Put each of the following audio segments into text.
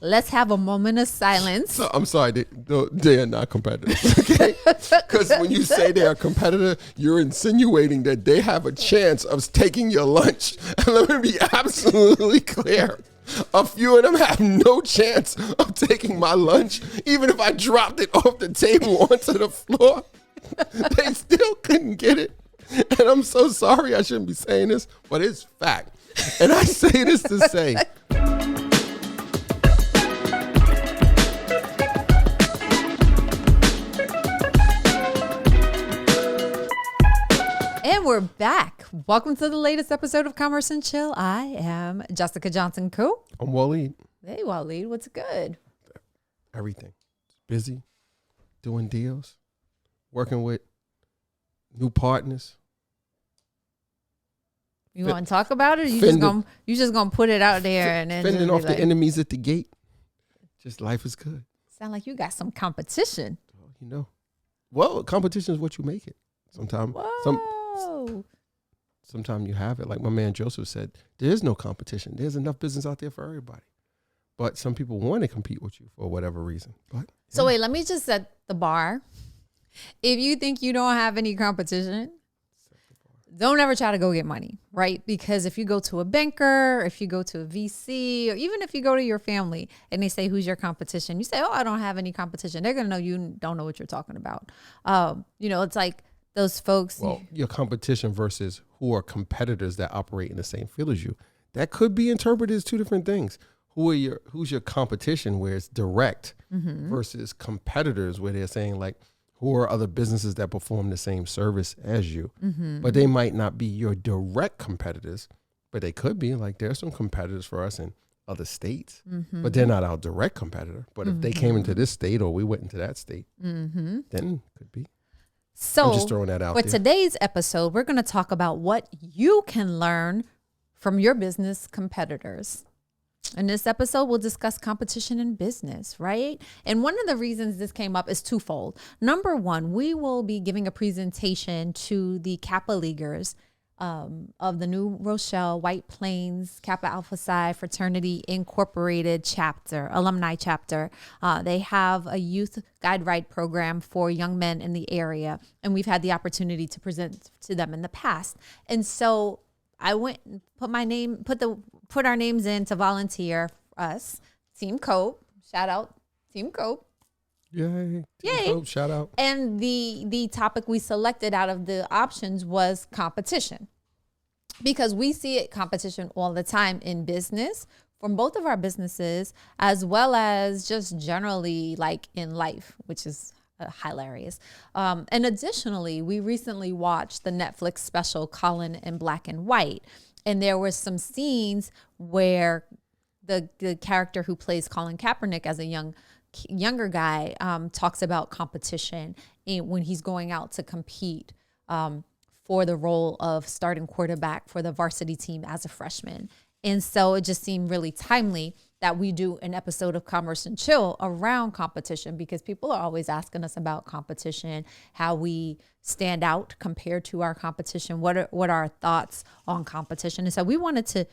let's have a moment of silence. So, I'm sorry, they are not competitors, okay? Because when you say they are competitor, you're insinuating that they have a chance of taking your lunch. And let me be absolutely clear. A few of them have no chance of taking my lunch, even if I dropped it off the table onto the floor. They still couldn't get it. And I'm so sorry, I shouldn't be saying this, but it's fact. And I say this to say, and we're back. Welcome to the latest episode of Commerce and Chill. I am Jessica Johnson-Koo. I'm Waleed. Hey, Waleed, what's good? Everything. Busy, doing deals, working with new partners. You want to talk about it? Or you just gonna put it out there and then fending off the enemies at the gate. Just life is good. Sound like you got some competition. You know, well, competition is what you make it. Sometimes you have it. Like my man Joseph said, there is no competition. There's enough business out there for everybody. But some people want to compete with you for whatever reason. But so wait, let me just set the bar. If you think you don't have any competition, don't ever try to go get money, right? Because if you go to a banker, if you go to a VC, or even if you go to your family and they say, who's your competition? You say, oh, I don't have any competition. They're going to know you don't know what you're talking about. It's like those folks. Well, your competition versus who are competitors that operate in the same field as you. That could be interpreted as two different things. Who's your competition where it's direct versus competitors where they're saying like, who are other businesses that perform the same service as you, but they might not be your direct competitors, but they could be. Like there's some competitors for us in other states, but they're not our direct competitor. But if they came into this state or we went into that state, then it could be. So I'm just throwing that out for there. Today's episode, we're going to talk about what you can learn from your business competitors. In this episode, we'll discuss competition in business, right? And one of the reasons this came up is twofold. Number one, we will be giving a presentation to the Kappa Leaguers of the New Rochelle White Plains Kappa Alpha Psi Fraternity Incorporated chapter, alumni chapter. They have a youth guide ride program for young men in the area, and we've had the opportunity to present to them in the past. And so I went and put our names in to volunteer for us. Team Cope, shout out Team Cope. Yay. Yay. Cope, shout out. And the topic we selected out of the options was competition. Because we see competition all the time in business from both of our businesses, as well as just generally like in life, which is hilarious. And additionally, we recently watched the Netflix special Colin in Black and White. And there were some scenes where the character who plays Colin Kaepernick as a younger guy talks about competition when he's going out to compete for the role of starting quarterback for the varsity team as a freshman. And so it just seemed really timely that we do an episode of Commerce and Chill around competition, because people are always asking us about competition, how we stand out compared to our competition, what are our thoughts on competition. And so we wanted to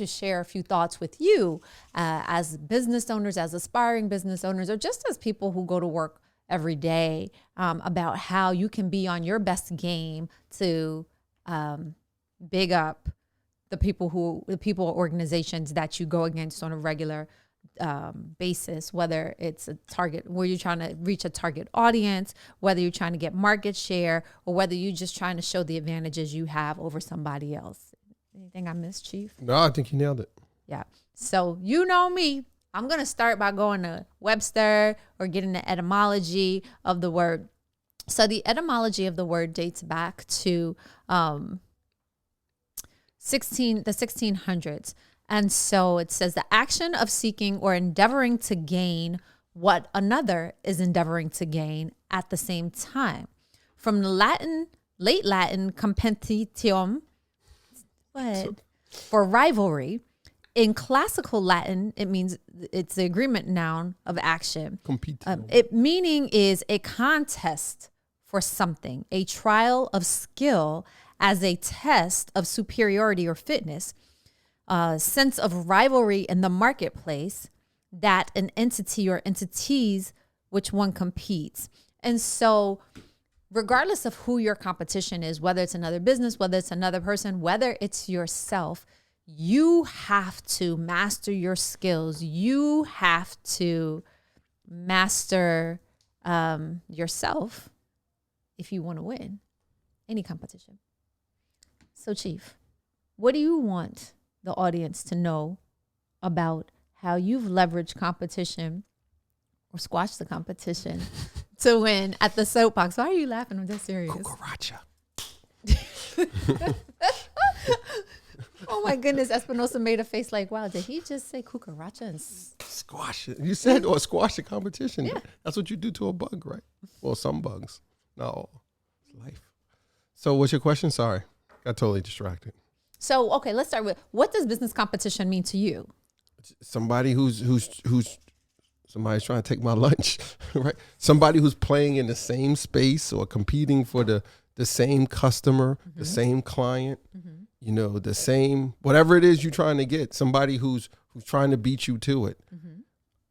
share a few thoughts with you as business owners, as aspiring business owners, or just as people who go to work every day, about how you can be on your best game to big up the people or organizations that you go against on a regular basis, whether it's a target where you're trying to reach a target audience, whether you're trying to get market share, or whether you're just trying to show the advantages you have over somebody else. Anything I missed, Chief? No, I think you nailed it. Yeah. So you know me. I'm going to start by going to Webster or getting the etymology of the word. So the etymology of the word dates back to the 1600s. And so it says the action of seeking or endeavoring to gain what another is endeavoring to gain at the same time. From the late Latin competitium, for rivalry. In classical Latin, it means it's the agreement noun of action. Meaning is a contest for something, a trial of skill as a test of superiority or fitness, sense of rivalry in the marketplace, that an entity or entities, which one competes. And so regardless of who your competition is, whether it's another business, whether it's another person, whether it's yourself, you have to master your skills. You have to master yourself if you want to win any competition. So, Chief, what do you want the audience to know about how you've leveraged competition or squashed the competition to win at the soapbox? Why are you laughing? I'm just serious. Cucaracha. Oh my goodness, Espinosa made a face like, wow, did he just say cucaracha and squash it? You said or squash the competition. Yeah. That's what you do to a bug, right? Well, some bugs. No, it's life. So what's your question? Sorry, got totally distracted. So, okay, let's start with, what does business competition mean to you? Somebody who's somebody's trying to take my lunch, right? Somebody who's playing in the same space or competing for the same customer, the same client, you know, the same, whatever it is you're trying to get, somebody who's trying to beat you to it.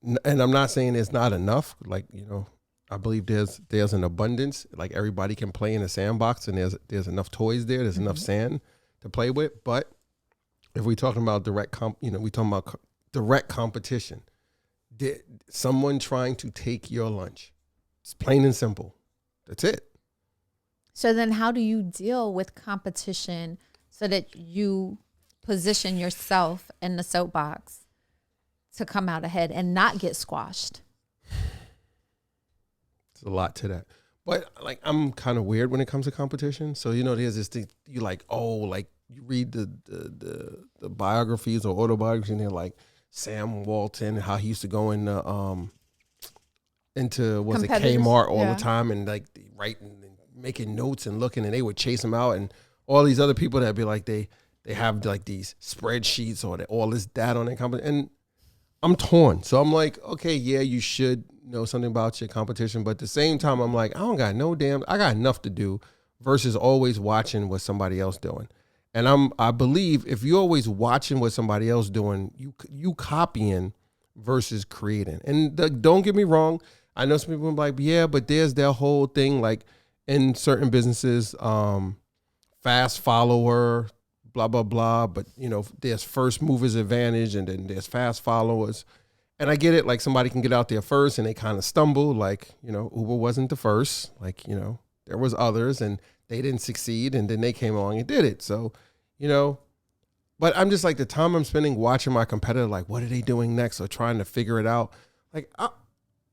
And I'm not saying it's not enough. Like, you know, I believe there's an abundance, like everybody can play in a sandbox and there's enough toys there. There's enough sand to play with. But if we're talking about direct competition, someone trying to take your lunch, it's plain and simple. That's it. So then how do you deal with competition so that you position yourself in the soapbox to come out ahead and not get squashed? There's a lot to that. But like, I'm kind of weird when it comes to competition. So, you know, there's this thing, you like, oh, like you read the biographies or autobiographies and they're like Sam Walton, how he used to go into Kmart all the time and like writing and making notes and looking, and they would chase him out, and all these other people that be like, they have like these spreadsheets or all this data on their company. And I'm torn. So I'm like, okay, yeah, you should know something about your competition. But at the same time, I'm like, I got enough to do versus always watching what somebody else doing. And I believe if you're always watching what somebody else doing, you copying versus creating. And don't get me wrong. I know some people are like, yeah, but there's their whole thing, like in certain businesses, fast follower, blah, blah, blah. But, you know, there's first movers advantage and then there's fast followers. And I get it. Like somebody can get out there first and they kind of stumble. Like, you know, Uber wasn't the first. Like, you know, there was others and they didn't succeed. And then they came along and did it. So, you know, but I'm just like, the time I'm spending watching my competitor, like, what are they doing next? Or trying to figure it out. Like, I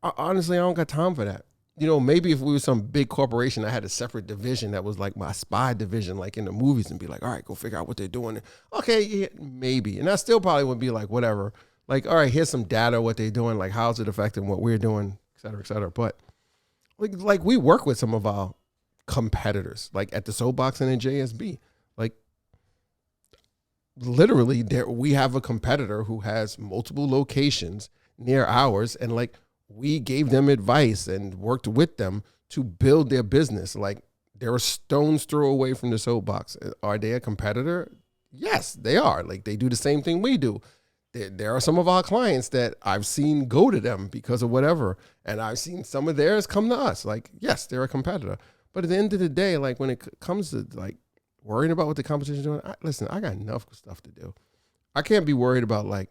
honestly, I don't got time for that. You know, maybe if we were some big corporation, I had a separate division that was like my spy division, like in the movies, and be like, all right, go figure out what they're doing. Okay, yeah, maybe. And I still probably would be like, whatever. Like, all right, here's some data, what they're doing, like how's it affecting what we're doing, et cetera, et cetera. But like we work with some of our competitors, like at the Soapbox and in JSB. Like literally we have a competitor who has multiple locations near ours, and like we gave them advice and worked with them to build their business. Like they're a stone's throw away from the Soapbox. Are they a competitor? Yes, they are. Like they do the same thing we do. There are some of our clients that I've seen go to them because of whatever. And I've seen some of theirs come to us. Like, yes, they're a competitor. But at the end of the day, like when it comes to like worrying about what the competition is doing, listen, I got enough stuff to do. I can't be worried about like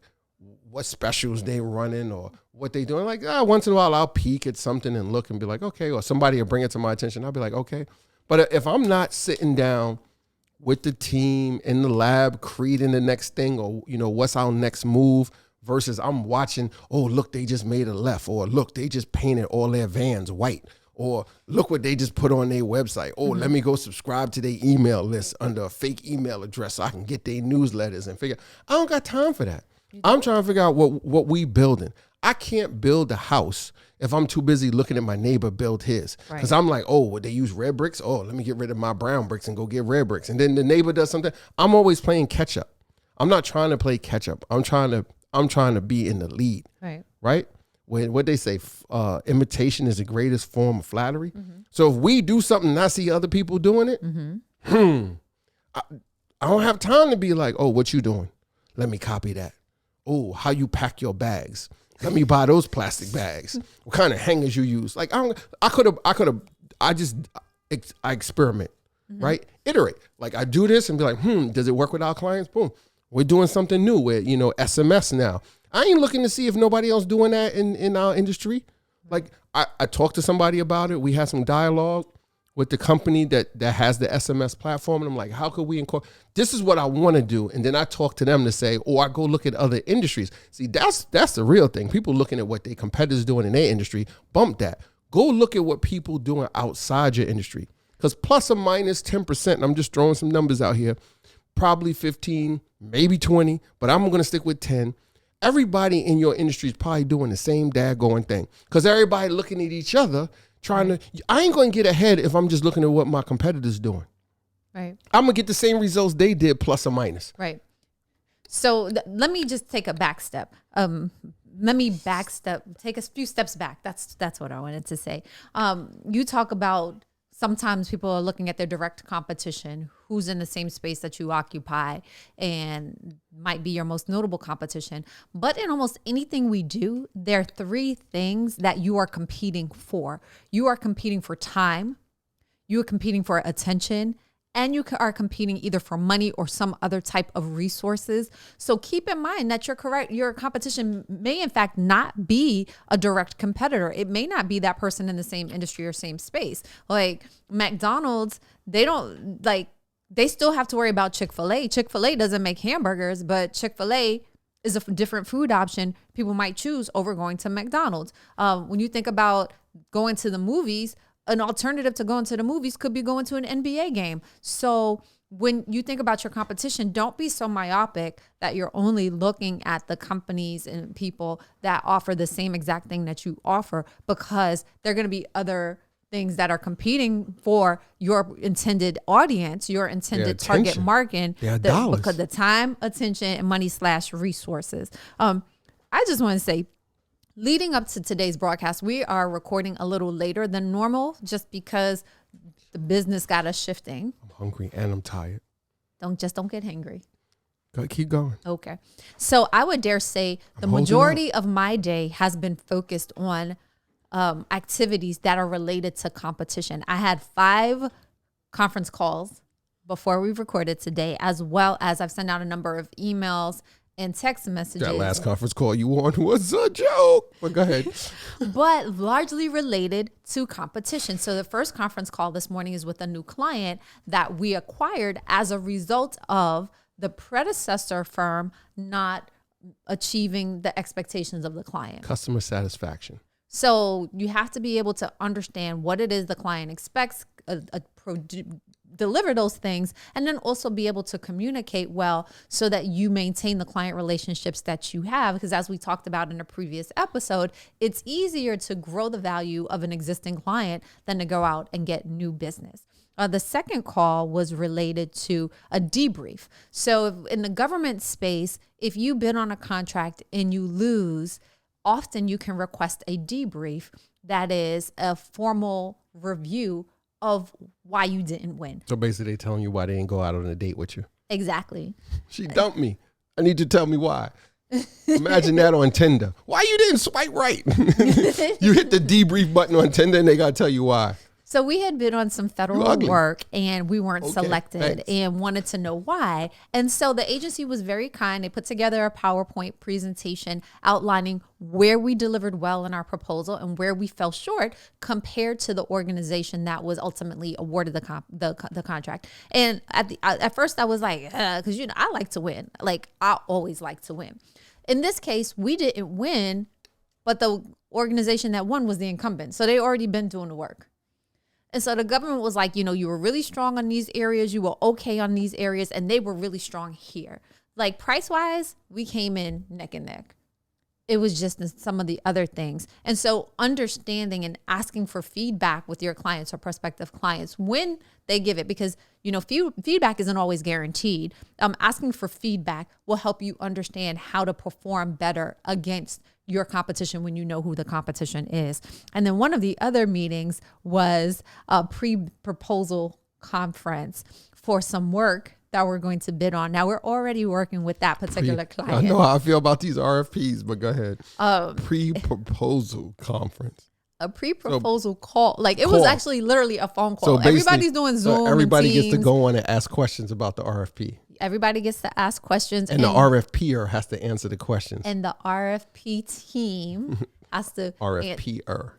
what specials they running or what they doing. Like once in a while I'll peek at something and look and be like, okay, or somebody will bring it to my attention. I'll be like, okay. But if I'm not sitting down with the team in the lab, creating the next thing, or, you know, what's our next move versus I'm watching, oh, look, they just made a left, or look, they just painted all their vans white, or look what they just put on their website. Oh, let me go subscribe to their email list under a fake email address so I can get their newsletters and figure. I don't got time for that. I'm trying to figure out what we building. I can't build a house if I'm too busy looking at my neighbor build his. Because I'm like, oh, would they use red bricks? Oh, let me get rid of my brown bricks and go get red bricks. And then the neighbor does something. I'm always playing catch up. I'm not trying to play catch up. I'm trying to be in the lead. Right? What they say, imitation is the greatest form of flattery. So if we do something and I see other people doing it, I don't have time to be like, oh, what you doing? Let me copy that. Oh, how you pack your bags. Let me buy those plastic bags. What kind of hangers you use? Like I experiment, right? Iterate. Like I do this and be like, does it work with our clients? Boom. We're doing something new with, SMS now. I ain't looking to see if nobody else doing that in our industry. Like I talked to somebody about it. We had some dialogue with the company that has the SMS platform. And I'm like, how could we incorporate? This is what I want to do. And then I talk to them to say, or I go look at other industries. See, that's the real thing. People looking at what their competitors doing in their industry, bump that. Go look at what people doing outside your industry. Because plus or minus 10%, and I'm just throwing some numbers out here, probably 15, maybe 20, but I'm going to stick with 10. Everybody in your industry is probably doing the same daggone thing. Because everybody looking at each other, I ain't going to get ahead if I'm just looking at what my competitors doing. Right. I'm going to get the same results they did, plus or minus. Right. So let me just take a back step. Take a few steps back. That's what I wanted to say. You talk about sometimes people are looking at their direct competition, who's in the same space that you occupy and might be your most notable competition. But in almost anything we do, there are three things that you are competing for. You are competing for time, you are competing for attention, and you are competing either for money or some other type of resources. So keep in mind that your competition may in fact not be a direct competitor. It may not be that person in the same industry or same space. Like McDonald's, they still have to worry about Chick-fil-A. Chick-fil-A doesn't make hamburgers, but Chick-fil-A is a different food option people might choose over going to McDonald's. When you think about going to the movies, an alternative to going to the movies could be going to an NBA game. So when you think about your competition, don't be so myopic that you're only looking at the companies and people that offer the same exact thing that you offer, because there are going to be other things that are competing for your intended audience, your intended target market, because the time, attention, and money/resources. I just want to say, leading up to today's broadcast, we are recording a little later than normal just because the business got us shifting. I'm hungry and I'm tired. Don't get hangry. Keep going. Okay. So I would dare say the majority of my day has been focused on activities that are related to competition. I had 5 conference calls before we recorded today, as well as I've sent out a number of emails and text messages. That last conference call you on was a joke. But go ahead. But largely related to competition. So the first conference call this morning is with a new client that we acquired as a result of the predecessor firm not achieving the expectations of the client. Customer satisfaction. So you have to be able to understand what it is the client expects, deliver those things, and then also be able to communicate well so that you maintain the client relationships that you have. Because as we talked about in a previous episode, it's easier to grow the value of an existing client than to go out and get new business. The second call was related to a debrief. So in the government space, if you bid on a contract and you lose, often you can request a debrief that is a formal review of why you didn't win. So basically, they're telling you why they didn't go out on a date with you. Exactly. She dumped me. I need you to tell me why. Imagine that on Tinder. Why you didn't swipe right? You hit the debrief button on Tinder and they got to tell you why. So we had been on some federal work and we weren't selected and wanted to know why. And so the agency was very kind. They put together a PowerPoint presentation outlining where we delivered well in our proposal and where we fell short compared to the organization that was ultimately awarded the contract. And at first I was like, because I like to win. Like I always like to win. In this case, we didn't win, but the organization that won was the incumbent. So they already been doing the work. And so the government was like, you were really strong on these areas. You were okay on these areas. And they were really strong here. Like price wise, we came in neck and neck. It was just some of the other things. And so understanding and asking for feedback with your clients or prospective clients when they give it, because, feedback isn't always guaranteed. Asking for feedback will help you understand how to perform better against your competition when you know who the competition is. And then one of the other meetings was a pre-proposal conference for some work that we're going to bid on. Now we're already working with that particular client. I know how I feel about these RFPs, but go ahead. Um, Pre-proposal conference. A pre-proposal call. Like it was actually literally a phone call. So everybody's doing Zoom. Everybody and gets to go on and ask questions about the RFP. Everybody gets to ask questions. And the RFPer has to answer the questions. And the RFP team has to RFPer.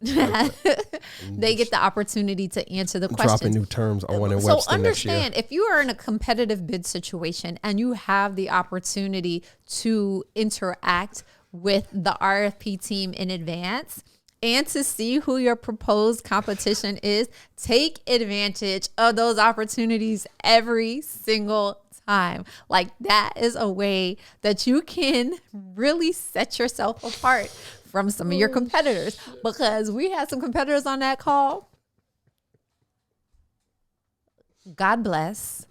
They get the opportunity to answer the questions. Dropping new terms on one in So Webster next year. understand, if you are in a competitive bid situation and you have the opportunity to interact with the RFP team in advance and to see who your proposed competition is, take advantage of those opportunities every single time. Like that is a way that you can really set yourself apart from some of your competitors, because we had some competitors on that call. God bless.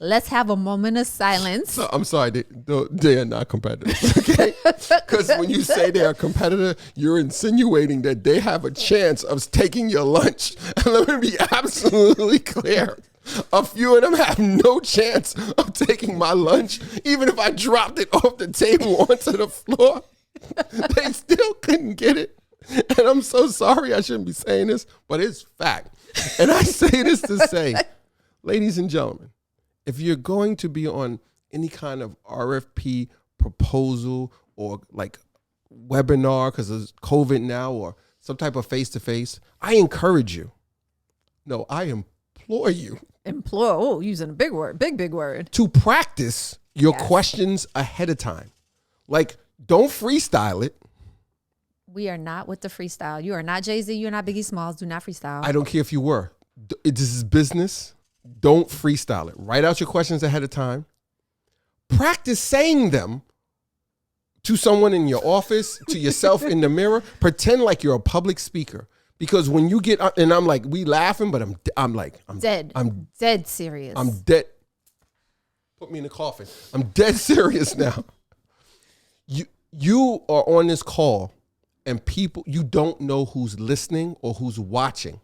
Let's have a moment of silence. So, I'm sorry, they are not competitors, okay? Because when you say they're a competitor, you're insinuating that they have a chance of taking your lunch. And let me be absolutely clear. A few of them have no chance of taking my lunch, even if I dropped it off the table onto the floor. They still couldn't get it. And I'm so sorry, I shouldn't be saying this, but it's fact. And I say this to say, ladies and gentlemen, if you're going to be on any kind of RFP proposal or like webinar because of COVID now or some type of face-to-face, I encourage you. No, I implore you. Using a big word, big word. To practice your questions ahead of time. Like, don't freestyle it. We are not with the freestyle. You are not Jay-Z. You're not Biggie Smalls. Do not freestyle. I don't care if you were. This is business. Don't freestyle it. Write out your questions ahead of time. Practice saying them to someone in your office, to yourself in the mirror. Pretend like you're a public speaker. Because when you get, and I'm like, we laughing, but I'm dead. I'm dead serious. I'm dead. Put me in the coffin. I'm dead serious now. You are on this call and people, you don't know who's listening or who's watching.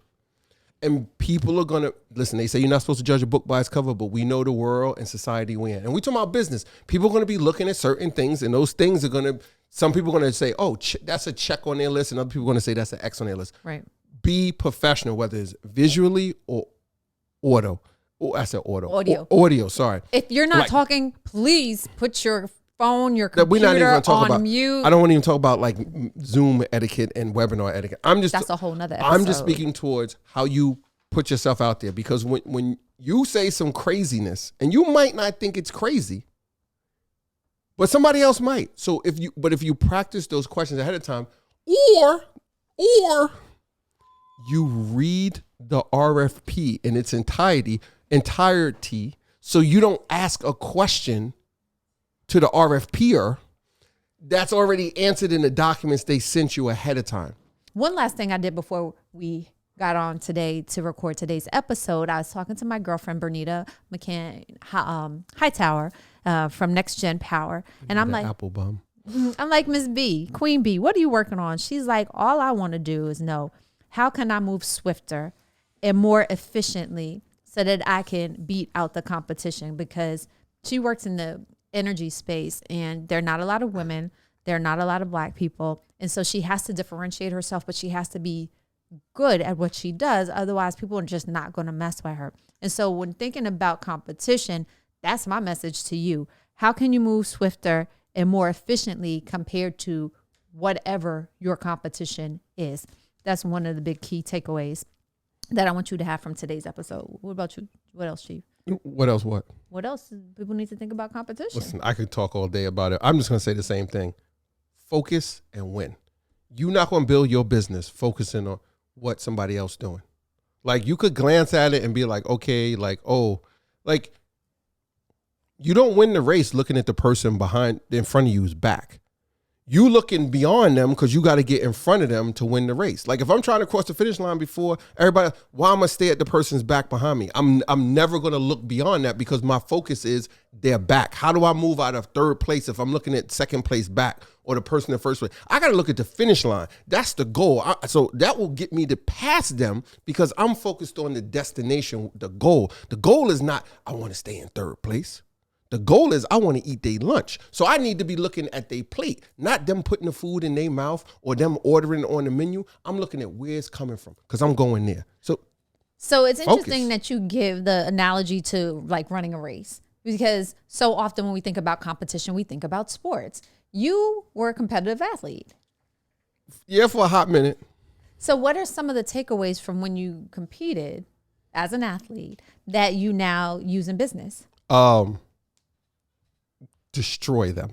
And people are going to, listen, they say you're not supposed to judge a book by its cover, but we know the world and society we're in. And we talking about business. People are going to be looking at certain things, and those things are going to, some people are going to say, oh, that's a check on their list, and other people are going to say that's an X on their list. Right. Be professional, whether it's visually or audio. Oh, I said audio. Audio, sorry. If you're not talking, please put your phone, your computer we're not even gonna talk about, mute. I don't want to even talk about like Zoom etiquette and webinar etiquette. That's a whole nother episode. I'm just speaking towards how you put yourself out there, because when you say some craziness, and you might not think it's crazy, but somebody else might. So if you practice those questions ahead of time, or you read the RFP in its entirety, so you don't ask a question to the RFPer that's already answered in the documents they sent you ahead of time. One last thing I did before we got on today to record today's episode, I was talking to my girlfriend, Bernita Hightower from Next Gen Power. And I'm like, Apple bum. I'm like, Miss B, Queen B, what are you working on? She's like, all I want to do is know, how can I move swifter and more efficiently so that I can beat out the competition? Because she works in the energy space, and there are not a lot of women, there are not a lot of Black people, and so she has to differentiate herself, but she has to be good at what she does, otherwise people are just not going to mess with her. And so when thinking about competition, that's my message to you. How can you move swifter and more efficiently compared to whatever your competition is? That's one of the big key takeaways that I want you to have from today's episode. What about you? What else, Chief? What else? What else do people need to think about competition? Listen, I could talk all day about it. I'm just going to say the same thing. Focus and win. You're not going to build your business focusing on what somebody else doing. Like, you could glance at it and be like, okay, like, oh, like, you don't win the race looking at the person in front of you's back. You looking beyond them because you got to get in front of them to win the race. Like if I'm trying to cross the finish line before everybody, why am I stay at the person's back behind me? I'm never going to look beyond that because my focus is their back. How do I move out of third place if I'm looking at second place back or the person in first place? I got to look at the finish line. That's the goal. So that will get me to pass them because I'm focused on the destination, the goal. The goal is not, I want to stay in third place. The goal is I want to eat their lunch. So I need to be looking at their plate, not them putting the food in their mouth or them ordering on the menu. I'm looking at where it's coming from because I'm going there. So it's interesting that you give the analogy to like running a race because so often when we think about competition, we think about sports. You were a competitive athlete. Yeah, for a hot minute. So what are some of the takeaways from when you competed as an athlete that you now use in business? Destroy them.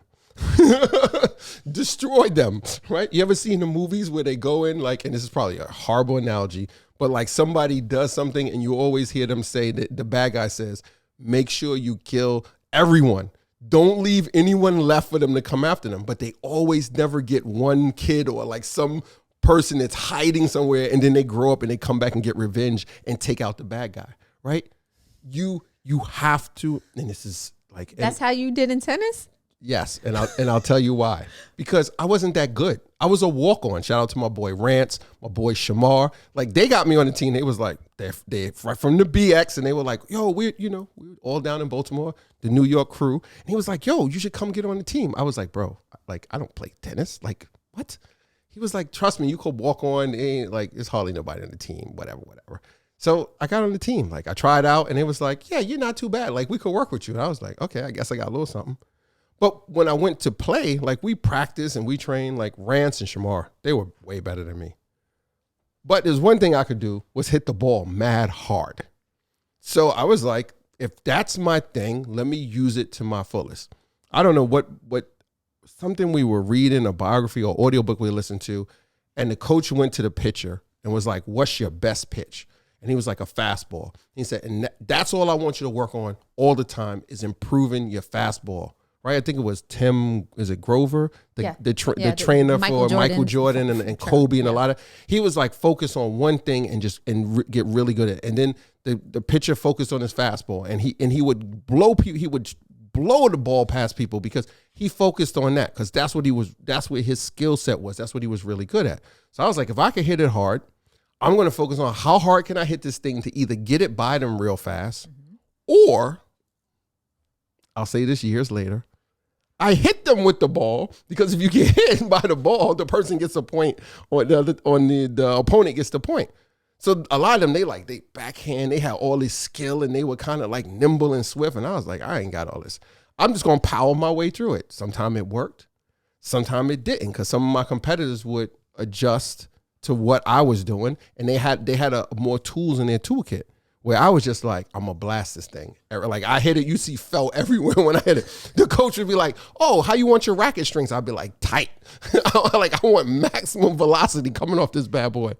Destroy them, right? You ever seen the movies where they go in like, and this is probably a horrible analogy, but like somebody does something and you always hear them say that the bad guy says, make sure you kill everyone. Don't leave anyone left for them to come after them. But they always never get one kid or like some person that's hiding somewhere and then they grow up and they come back and get revenge and take out the bad guy, right? You have to, and this is like, that's how you did in tennis? Yes, and I'll tell you why. Because I wasn't that good. I was a walk-on. Shout out to my boy Rance, my boy Shamar. Like they got me on the team. They was like they're right from the BX, and they were like, "Yo, we're all down in Baltimore, the New York crew." And he was like, "Yo, you should come get on the team." I was like, "Bro, like I don't play tennis. Like what?" He was like, "Trust me, you could walk on. It's hardly nobody on the team. Whatever." So I got on the team. Like I tried out, and it was like, "Yeah, you're not too bad. Like we could work with you." And I was like, "Okay, I guess I got a little something." But when I went to play, like we practiced and we trained, like Rance and Shamar, they were way better than me. But there's one thing I could do was hit the ball mad hard. So I was like, if that's my thing, let me use it to my fullest. I don't know what something we were reading, a biography or audiobook we listened to, and the coach went to the pitcher and was like, what's your best pitch? And he was like, a fastball. He said, and that's all I want you to work on all the time is improving your fastball. Right, I think it was Tim. Is it Grover, the trainer for Michael Jordan and Kobe and a lot of. He was like focused on one thing and get really good at it. And then the pitcher focused on his fastball, and he would blow the ball past people because he focused on that because that's what his skill set was. That's what he was really good at. So I was like, if I could hit it hard, I'm going to focus on how hard can I hit this thing to either get it by them real fast, or I'll say this years later. I hit them with the ball because if you get hit by the ball, the person gets a point or the opponent gets the point. So a lot of them, they backhand, they had all this skill and they were kind of like nimble and swift. And I was like, I ain't got all this. I'm just going to power my way through it. Sometimes it worked. Sometimes it didn't because some of my competitors would adjust to what I was doing and they had more tools in their toolkit. Where I was just like, I'm going to blast this thing. Like, I hit it, you see felt everywhere when I hit it. The coach would be like, oh, how you want your racket strings? I'd be like, tight. I want maximum velocity coming off this bad boy.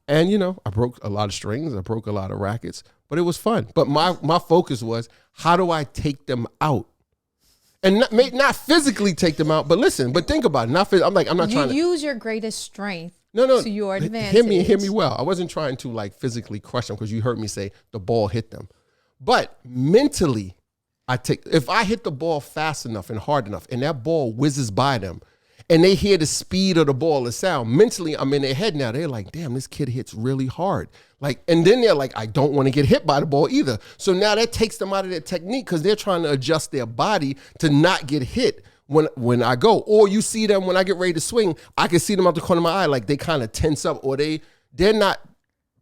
And, I broke a lot of strings. I broke a lot of rackets. But it was fun. But my focus was, how do I take them out? And not physically take them out, but think about it. I'm not trying to. Use your greatest strength. No. To your advantage. Hear me well. I wasn't trying to like physically crush them because you heard me say the ball hit them. But mentally, if I hit the ball fast enough and hard enough and that ball whizzes by them and they hear the speed of the ball, the sound, mentally I'm in their head now. They're like, damn, this kid hits really hard. And then they're like, I don't want to get hit by the ball either. So now that takes them out of their technique because they're trying to adjust their body to not get hit when I go. Or you see them when I get ready to swing, I can see them out the corner of my eye, like they kind of tense up or they're not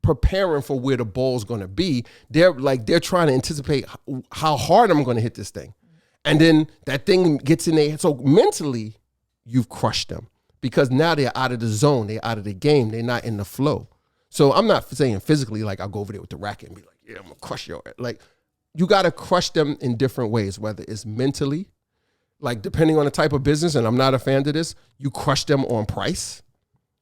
preparing for where the ball's going to be. They're trying to anticipate how hard I'm going to hit this thing. And then that thing gets in there. So mentally, you've crushed them because now they're out of the zone. They're out of the game. They're not in the flow. So I'm not saying physically, like I'll go over there with the racket and be like, yeah, I'm going to crush your, like you got to crush them in different ways, whether it's mentally, like depending on the type of business, and I'm not a fan of this, you crush them on price,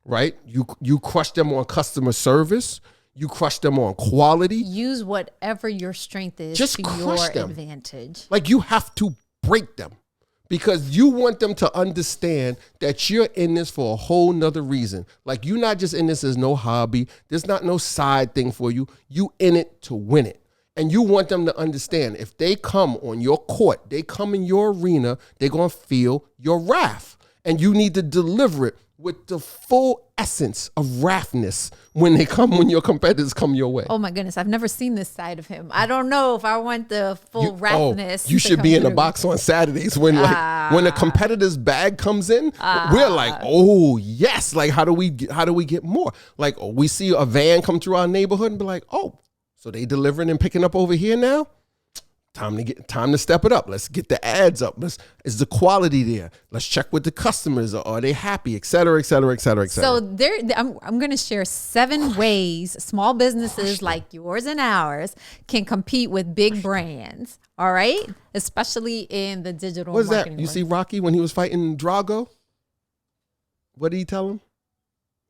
right? You crush them on customer service. You crush them on quality. Use whatever your strength is Just to crush your them. advantage. Like you have to break them because you want them to understand that you're in this for a whole nother reason. Like, you're not just in this as no hobby. There's not no side thing for you. You in it to win it. And you want them to understand, if they come on your court, they come in your arena, they're going to feel your wrath. And you need to deliver it with the full essence of wrathness when your competitors come your way. Oh my goodness, I've never seen this side of him. I don't know if I want the full wrathness. You should be in the box on Saturdays when when a competitor's bag comes in. We're like, oh yes, like how do we get more? Like, we see a van come through our neighborhood and be like, oh, so they delivering and picking up over here now? Time to step it up. Let's get the ads up. Is the quality there? Let's check with the customers. Are they happy? Et cetera, et cetera, et cetera, et cetera. So I'm going to share 7 ways small businesses like yours and ours can compete with big brands. All right, especially in the digital. What's marketing that? You world. see Rocky when he was fighting Drago? What did he tell him?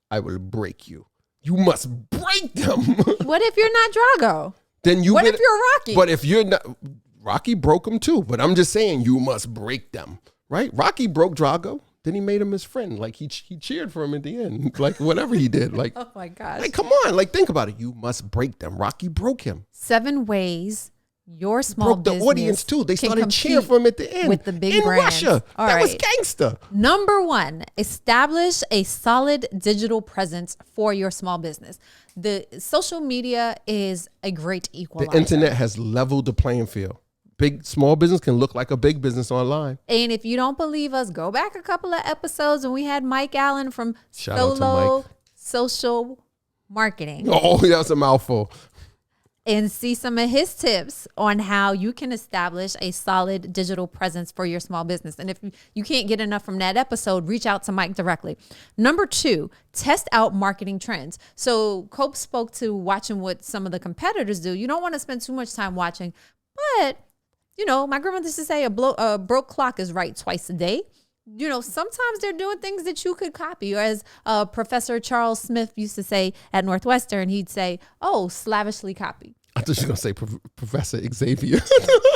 I will break you. You must break them. What if you're not Drago? Then What if you're Rocky? But if you're not, Rocky broke him too. But I'm just saying, you must break them, right? Rocky broke Drago. Then he made him his friend. Like, he cheered for him at the end. Like, whatever he did. Like, Oh my gosh. like, come on. Like, think about it. You must break them. Rocky broke him. 7 ways your small Broke the business audience too. They can started cheering compete for him at the end. with the big in brands. Russia. All That was right. gangster. Number 1, establish a solid digital presence for your small business. The social media is a great equalizer. The internet has leveled the playing field. Small business can look like a big business online. And if you don't believe us, go back a couple of episodes when we had Mike Allen from Shout out to Solo Mike. Social Marketing Oh, that's a mouthful. and see some of his tips on how you can establish a solid digital presence for your small business. And if you can't get enough from that episode, reach out to Mike directly. Number 2, test out marketing trends. So Cope spoke to watching what some of the competitors do. You don't want to spend too much time watching, but my grandmother used to say a broke clock is right twice a day. Sometimes they're doing things that you could copy. Or as Professor Charles Smith used to say at Northwestern, he'd say, oh, slavishly copy. I thought you were going to say Professor Xavier.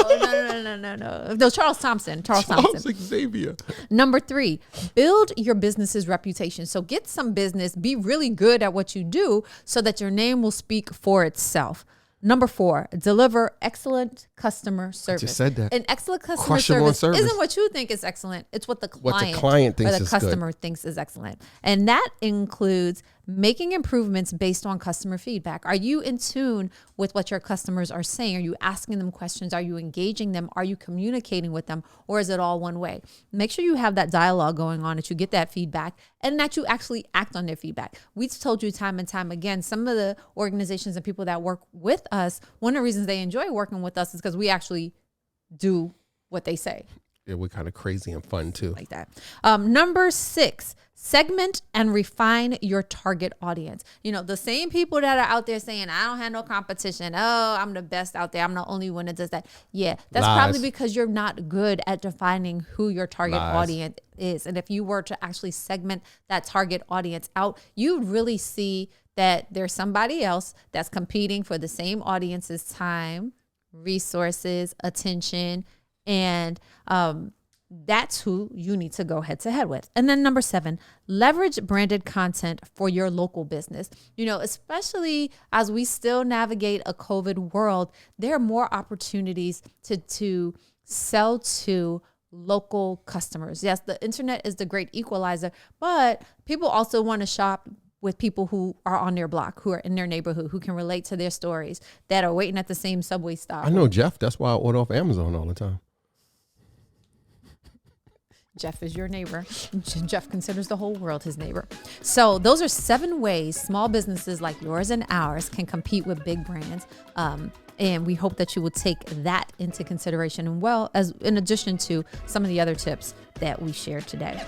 Oh, no, Charles Thompson. Charles Thompson. Xavier. Number 3, build your business's reputation. So get some business, be really good at what you do so that your name will speak for itself. Number 4, deliver excellent customer service. I just said that. And excellent customer Crush 'em on service. isn't what you think is excellent. It's what the client thinks or the is customer thinks is excellent. And that includes making improvements based on customer feedback. Are you in tune with what your customers are saying? Are you asking them questions? Are you engaging them? Are you communicating with them? Or is it all one way? Make sure you have that dialogue going on, that you get that feedback, and that you actually act on their feedback. We've told you time and time again, some of the organizations and people that work with us, one of the reasons they enjoy working with us is because we actually do what they say. Yeah, we're kind of crazy and fun too. Like that. Number 6, segment and refine your target audience. The same people that are out there saying, I don't have no competition. Oh, I'm the best out there. I'm the only one that does that. Yeah, that's Lies. probably because you're not good at defining who your target Lies. audience is. And if you were to actually segment that target audience out, you'd really see that there's somebody else that's competing for the same audience's time, resources, attention, and that's who you need to go head to head with. And then number 7, leverage branded content for your local business. Especially as we still navigate a COVID world, there are more opportunities to sell to local customers. Yes, the internet is the great equalizer, but people also want to shop with people who are on their block, who are in their neighborhood, who can relate to their stories, that are waiting at the same subway stop. I know Jeff. That's why I order off Amazon all the time. Jeff is your neighbor. Jeff considers the whole world his neighbor. So those are 7 ways small businesses like yours and ours can compete with big brands. And we hope that you will take that into consideration, and well, as in addition to some of the other tips that we shared today.